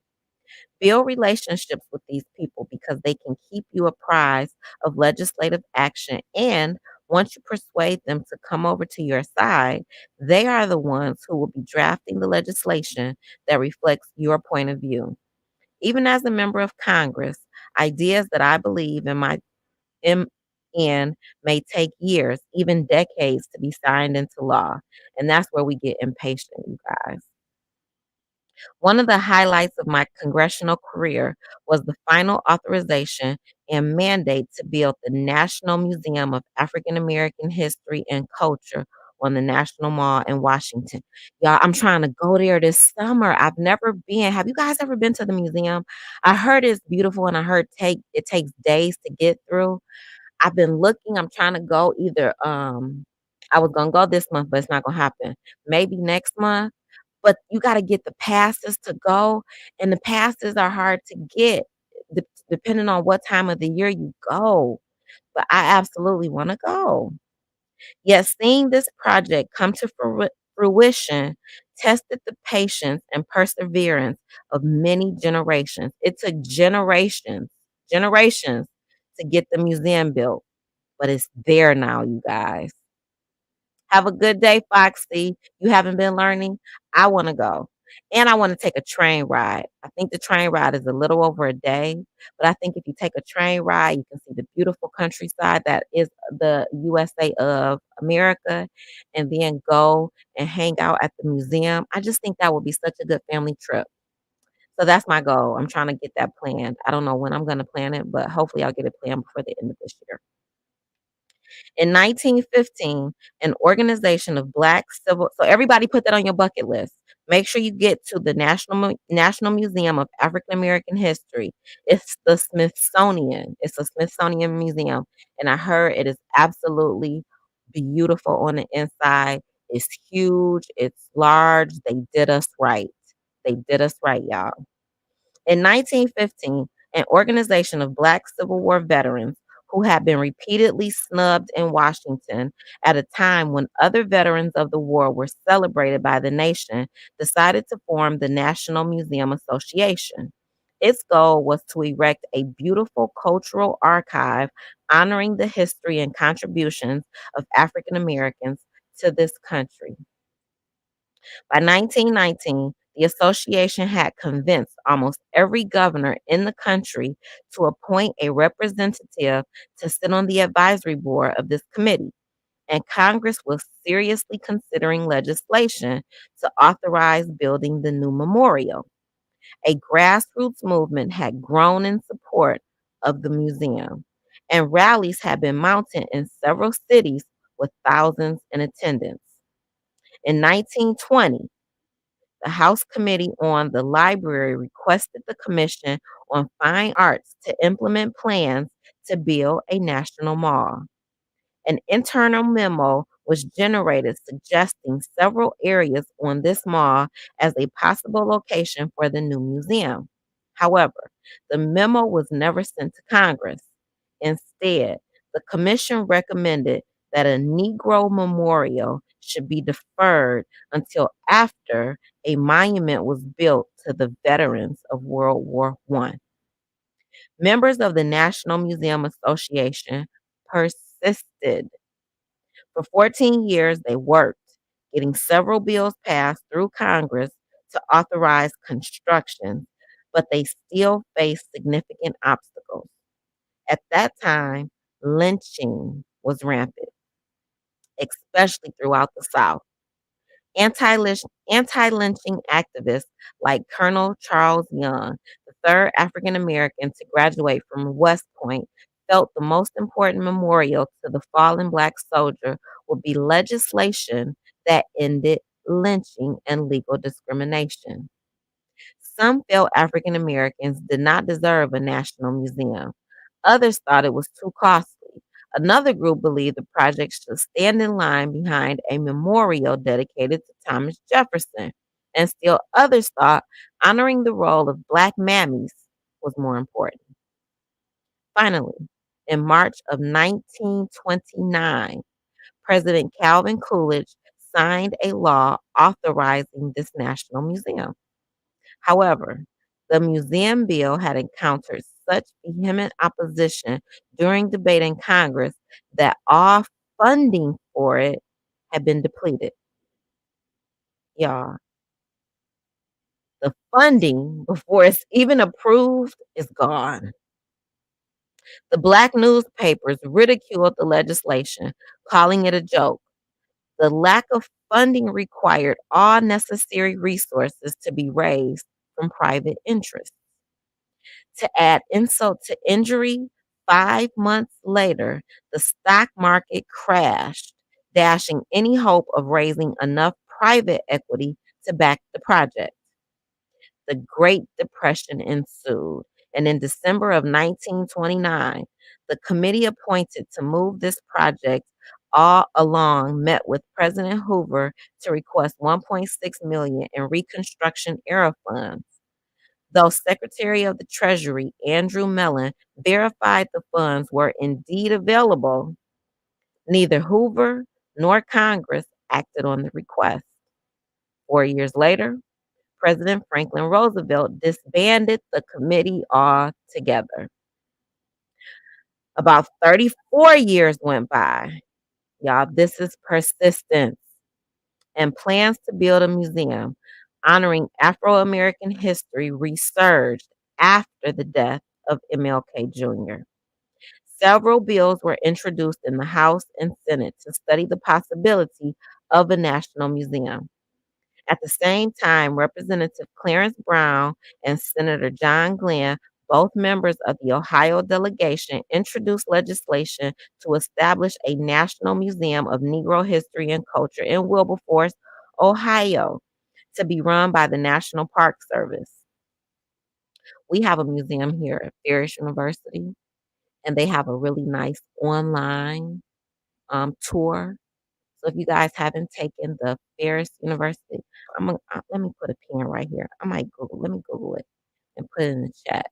Build relationships with these people because they can keep you apprised of legislative action. And once you persuade them to come over to your side, they are the ones who will be drafting the legislation that reflects your point of view. Even as a member of Congress, ideas that I believe in may take years, even decades, to be signed into law. And that's where we get impatient, you guys. One of the highlights of my congressional career was the final authorization and mandate to build the National Museum of African American History and Culture on the National Mall in Washington. Y'all, I'm trying to go there this summer. I've never been. Have you guys ever been to the museum? I heard it's beautiful and I heard it takes days to get through. I've been looking. I'm trying to go either I was gonna go this month, but it's not gonna happen. Maybe next month, but you gotta get the passes to go, and the passes are hard to get depending on what time of the year you go. but I absolutely wanna go. Yet seeing this project come to fruition tested the patience and perseverance of many generations. It took generations to get the museum built, but it's there now, you guys. Have a good day, Foxy. You haven't been learning? I wanna go. And I wanna take a train ride. I think the train ride is a little over a day, but I think if you take a train ride, you can see the beautiful countryside that is the USA of America, and then go and hang out at the museum. I just think that would be such a good family trip. So that's my goal. I'm trying to get that planned. I don't know when I'm gonna plan it, but hopefully I'll get it planned before the end of this year. In 1915, an organization of Black civil so everybody put that on your bucket list. Make sure you get to the National Museum of African American History. It's the Smithsonian. It's a Smithsonian museum, and I heard it is absolutely beautiful on the inside. It's huge, it's large. They did us right. They did us right, y'all. In 1915, an organization of Black Civil War veterans who had been repeatedly snubbed in Washington at a time when other veterans of the war were celebrated by the nation decided to form the National Museum Association. Its goal was to erect a beautiful cultural archive honoring the history and contributions of African Americans to this country. By 1919, the association had convinced almost every governor in the country to appoint a representative to sit on the advisory board of this committee, and Congress was seriously considering legislation to authorize building the new memorial. A grassroots movement had grown in support of the museum, and rallies had been mounted in several cities with thousands in attendance. In 1920, the House Committee on the Library requested the Commission on Fine Arts to implement plans to build a national mall. An internal memo was generated suggesting several areas on this mall as a possible location for the new museum. However, the memo was never sent to Congress. Instead, the commission recommended that a Negro memorial should be deferred until after a monument was built to the veterans of World War I. Members of the National Museum Association persisted. For 14 years, they worked, getting several bills passed through Congress to authorize construction, but they still faced significant obstacles. At that time, lynching was rampant, especially throughout the South. Anti-lynching activists like Colonel Charles Young, the third African American to graduate from West Point, felt the most important memorial to the fallen Black soldier would be legislation that ended lynching and legal discrimination. Some felt African Americans did not deserve a national museum. Others thought it was too costly. Another group believed the project should stand in line behind a memorial dedicated to Thomas Jefferson. And still others thought honoring the role of Black mammies was more important. Finally, in March of 1929, President Calvin Coolidge signed a law authorizing this national museum. However, the museum bill had encountered such vehement opposition during debate in Congress that all funding for it had been depleted. Y'all, the funding before it's even approved is gone. The Black newspapers ridiculed the legislation, calling it a joke. The lack of funding required all necessary resources to be raised from private interests. To add insult to injury, 5 months later, the stock market crashed, dashing any hope of raising enough private equity to back the project. The Great Depression ensued, and in December of 1929, the committee appointed to move this project all along met with President Hoover to request 1.6 million in Reconstruction era funds. Though Secretary of the Treasury Andrew Mellon verified the funds were indeed available, neither Hoover nor Congress acted on the request. 4 years later, President Franklin Roosevelt disbanded the committee altogether. About 34 years went by. Y'all, this is persistence. And plans to build a museum honoring Afro American history resurged after the death of MLK Jr. Several bills were introduced in the House and Senate to study the possibility of a national museum. At the same time, Representative Clarence Brown and Senator John Glenn, both members of the Ohio delegation, introduced legislation to establish a National Museum of Negro History and Culture in Wilberforce, Ohio, to be run by the National Park Service. We have a museum here at Ferris University, and they have a really nice online tour. So if you guys haven't taken the Ferris University, let me put a pin right here. Let me Google it and put it in the chat.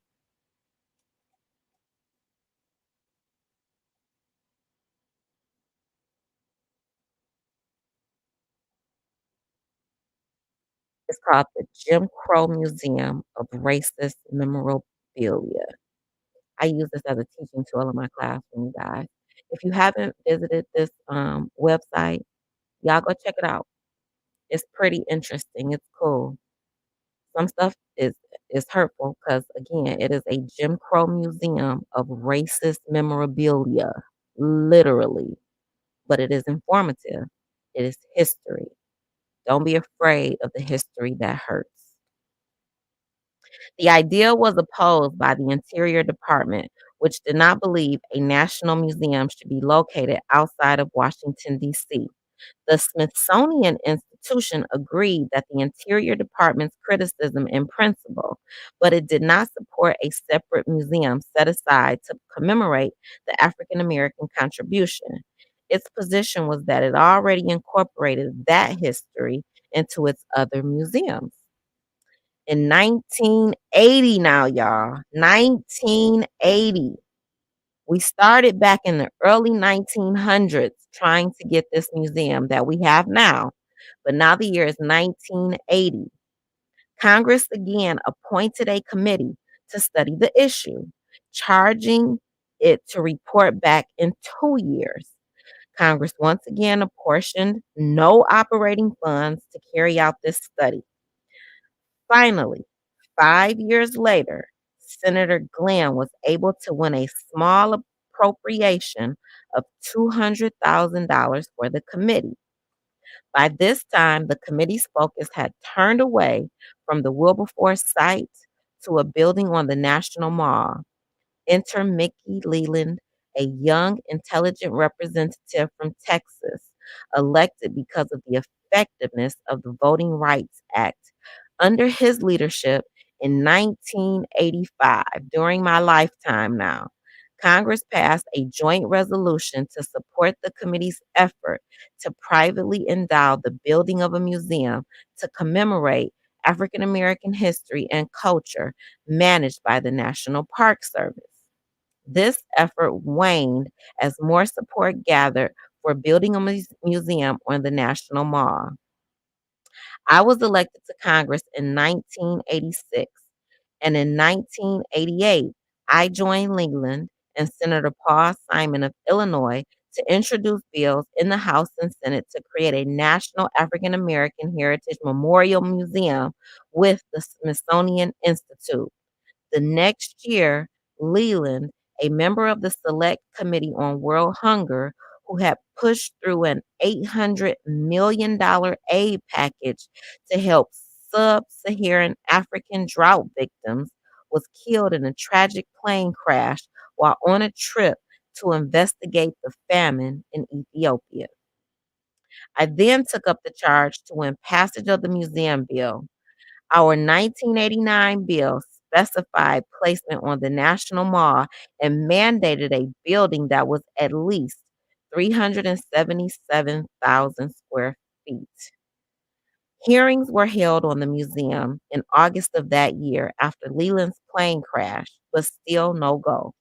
It's called the Jim Crow Museum of Racist Memorabilia. I use this as a teaching tool in my classroom, you guys. If you haven't visited this website, y'all go check it out. It's pretty interesting. It's cool. Some stuff is hurtful because again, it is a Jim Crow museum of racist memorabilia, literally, but it is informative. It is history. Don't be afraid of the history that hurts. The idea was opposed by the Interior Department, which did not believe a national museum should be located outside of Washington, D.C. The Smithsonian Institution agreed that the Interior Department's criticism in principle, but it did not support a separate museum set aside to commemorate the African American contribution. Its position was that it already incorporated that history into its other museums. In 1980, now, y'all, 1980, we started back in the early 1900s trying to get this museum that we have now, but now the year is 1980. Congress again appointed a committee to study the issue, charging it to report back in 2 years. Congress once again apportioned no operating funds to carry out this study. Finally, 5 years later, Senator Glenn was able to win a small appropriation of $200,000 for the committee. By this time, the committee's focus had turned away from the Wilberforce site to a building on the National Mall. Enter Mickey Leland, a young, intelligent representative from Texas, elected because of the effectiveness of the Voting Rights Act. Under his leadership in 1985, during my lifetime now, Congress passed a joint resolution to support the committee's effort to privately endow the building of a museum to commemorate African American history and culture managed by the National Park Service. This effort waned as more support gathered for building a museum on the National Mall. I was elected to Congress in 1986, and in 1988, I joined Leland and Senator Paul Simon of Illinois to introduce bills in the House and Senate to create a National African American Heritage Memorial Museum with the Smithsonian Institute. The next year, Leland, a member of the Select Committee on World Hunger, who had pushed through an $800 million aid package to help sub Saharan African drought victims, was killed in a tragic plane crash while on a trip to investigate the famine in Ethiopia. I then took up the charge to win passage of the museum bill. Our 1989 bill specified placement on the National Mall and mandated a building that was at least 377,000 square feet. Hearings were held on the museum in August of that year after Leland's plane crashed, but still no go.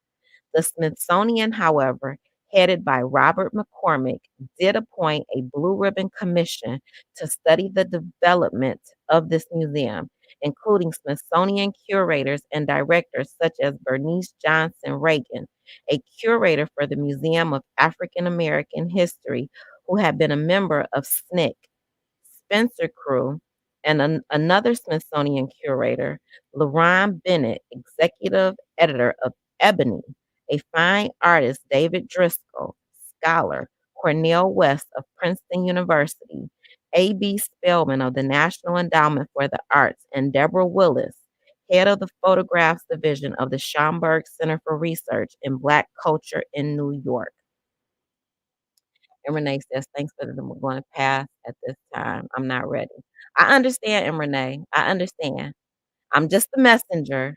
The Smithsonian, however, headed by Robert McCormick, did appoint a Blue Ribbon Commission to study the development of this museum, including Smithsonian curators and directors such as Bernice Johnson Reagan, a curator for the Museum of African American History who had been a member of SNCC, Spencer Crew, and another Smithsonian curator, LaRon Bennett, executive editor of Ebony, a fine artist, David Driscoll, scholar, Cornel West of Princeton University, A.B. Spelman of the National Endowment for the Arts, and Deborah Willis, head of the Photographs Division of the Schomburg Center for Research in Black Culture in New York. And Renee says, thanks for them. We're going to pass at this time. I'm not ready. I understand, and Renee, I understand. I'm just the messenger.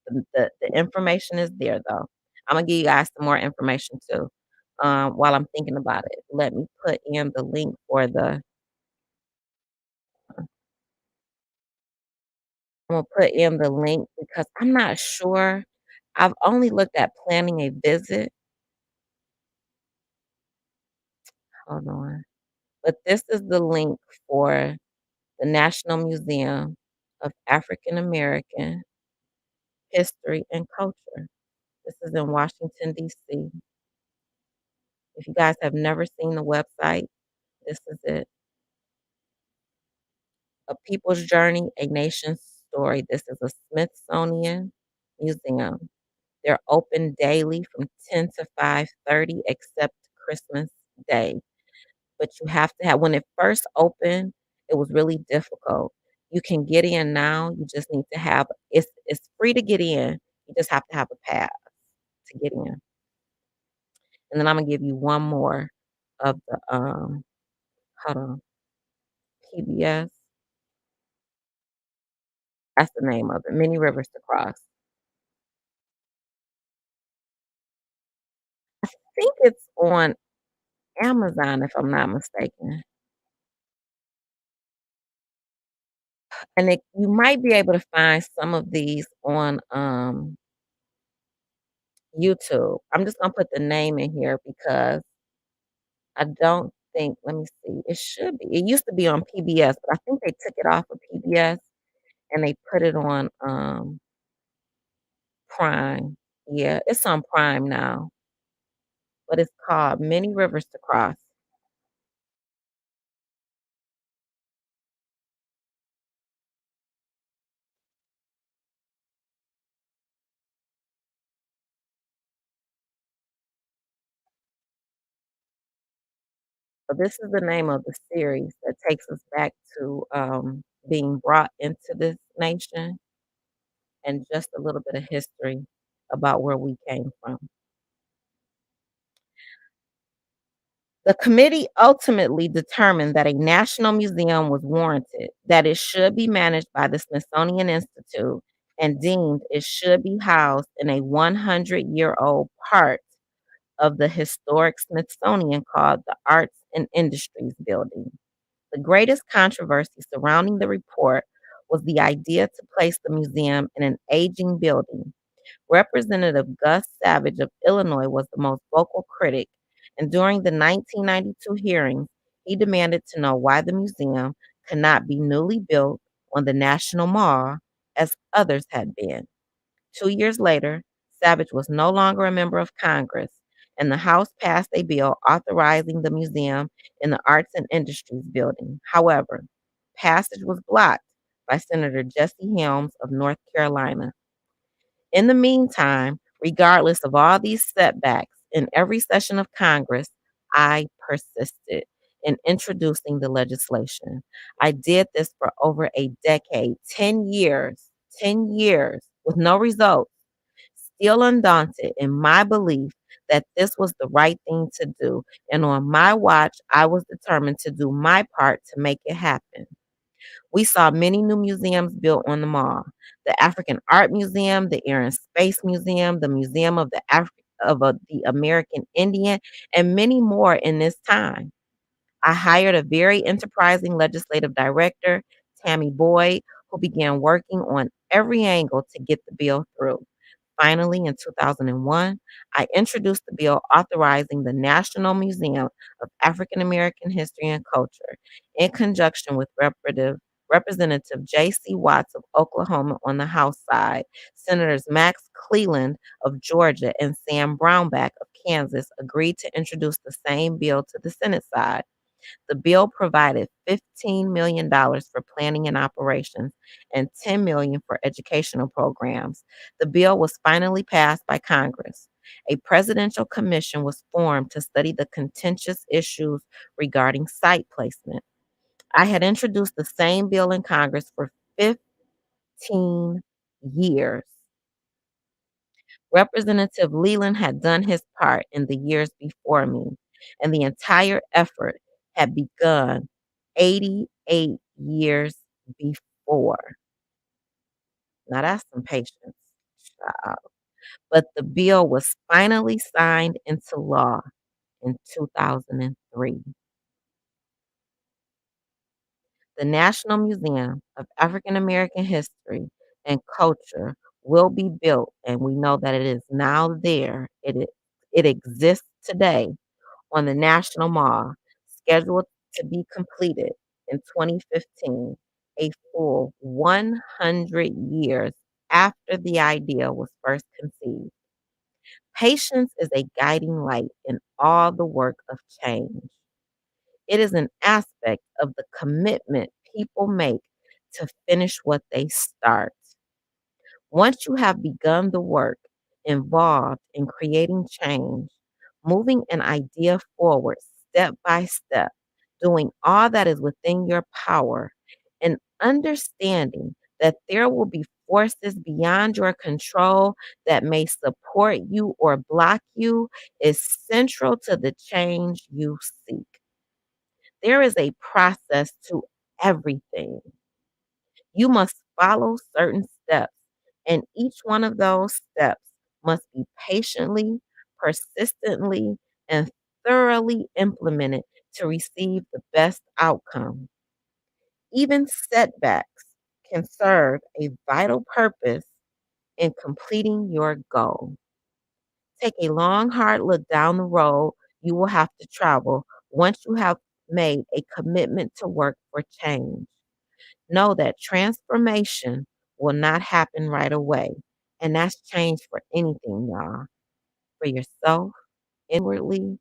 The information is there, though. I'm going to give you guys some more information, too, while I'm thinking about it. Let me put in the link for the, I'm going to put in the link because I'm not sure. I've only looked at planning a visit. Hold on. But this is the link for the National Museum of African American History and Culture. This is in Washington, D.C. If you guys have never seen the website, this is it. A People's Journey, A Nation's Story. This is a Smithsonian museum. They're open daily from 10 to 5:30, except Christmas Day. But you have to have, when it first opened, it was really difficult. You can get in now. You just need to have, it's free to get in. You just have to have a pass to get in. And then Imma give you one more of the, hold on, PBS, that's the name of it, Many Rivers to Cross. I think it's on Amazon, if I'm not mistaken, and you might be able to find some of these on, YouTube. I'm just gonna put the name in here because I don't think, let me see, it should be, it used to be on PBS, but I think they took it off of PBS and they put it on, Prime. Yeah, it's on Prime now, but it's called Many Rivers to Cross. So this is the name of the series that takes us back to, being brought into this nation and just a little bit of history about where we came from. The committee ultimately determined that a national museum was warranted, that it should be managed by the Smithsonian Institute, and deemed it should be housed in a 100-year-old part of the historic Smithsonian called the Arts and Industries Building. The greatest controversy surrounding the report was the idea to place the museum in an aging building. Representative Gus Savage of Illinois was the most vocal critic, and during the 1992 hearings, he demanded to know why the museum could not be newly built on the National Mall as others had been. 2 years later, Savage was no longer a member of Congress, and the House passed a bill authorizing the museum in the Arts and Industries Building. However, passage was blocked by Senator Jesse Helms of North Carolina. In the meantime, regardless of all these setbacks, in every session of Congress, I persisted in introducing the legislation. I did this for over a decade, 10 years with no results, still undaunted in my belief that this was the right thing to do. And on my watch, I was determined to do my part to make it happen. We saw many new museums built on the mall. The African Art Museum, the Air and Space Museum, the Museum of the American Indian, and many more in this time. I hired a very enterprising legislative director, Tammy Boyd, who began working on every angle to get the bill through. Finally, in 2001, I introduced the bill authorizing the National Museum of African American History and Culture in conjunction with Representative J.C. Watts of Oklahoma on the House side. Senators Max Cleland of Georgia and Sam Brownback of Kansas agreed to introduce the same bill to the Senate side. The bill provided $15 million for planning and operations and $10 million for educational programs. The bill was finally passed by Congress. A presidential commission was formed to study the contentious issues regarding site placement. I had introduced the same bill in Congress for 15 years. Representative Leland had done his part in the years before me, and the entire effort had begun 88 years before. Now that's some patience, child. But the bill was finally signed into law in 2003. The National Museum of African American History and Culture will be built, and we know that it is now there. It exists today on the National Mall, scheduled to be completed in 2015, a full 100 years after the idea was first conceived. Patience is a guiding light in all the work of change. It is an aspect of the commitment people make to finish what they start. Once you have begun the work involved in creating change, moving an idea forward step by step, doing all that is within your power, and understanding that there will be forces beyond your control that may support you or block you is central to the change you seek. There is a process to everything. You must follow certain steps, and each one of those steps must be patiently, persistently, and thoroughly implemented to receive the best outcome. Even setbacks can serve a vital purpose in completing your goal. Take a long, hard look down the road you will have to travel once you have made a commitment to work for change. Know that transformation will not happen right away. And that's change for anything, y'all. For yourself, inwardly,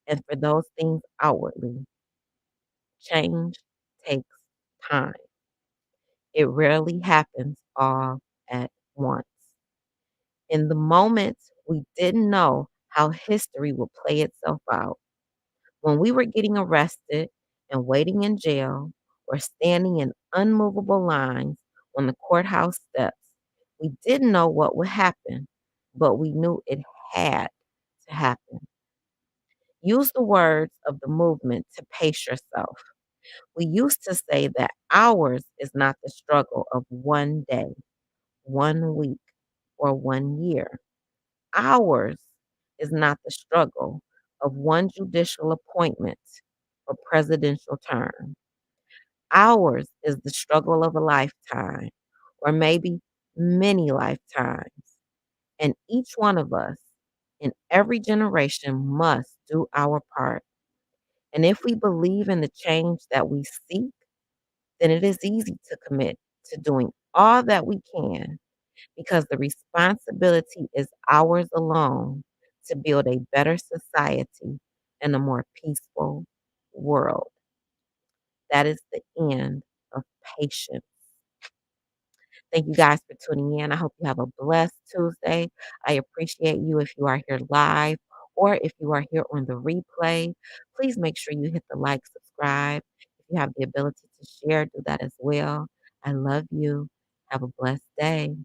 and for those things outwardly. Change takes time. It rarely happens all at once. In the moments we didn't know how history would play itself out, when we were getting arrested and waiting in jail or standing in unmovable lines on the courthouse steps, we didn't know what would happen, but we knew it had to happen. Use the words of the movement to pace yourself. We used to say that ours is not the struggle of one day, 1 week, or 1 year. Ours is not the struggle of one judicial appointment or presidential term. Ours is the struggle of a lifetime, or maybe many lifetimes. And each one of us in every generation must do our part. And if we believe in the change that we seek, then it is easy to commit to doing all that we can because the responsibility is ours alone to build a better society and a more peaceful world. That is the end of patience. Thank you guys for tuning in. I hope you have a blessed Tuesday. I appreciate you if you are here live or if you are here on the replay. Please make sure you hit the like, subscribe. If you have the ability to share, do that as well. I love you. Have a blessed day.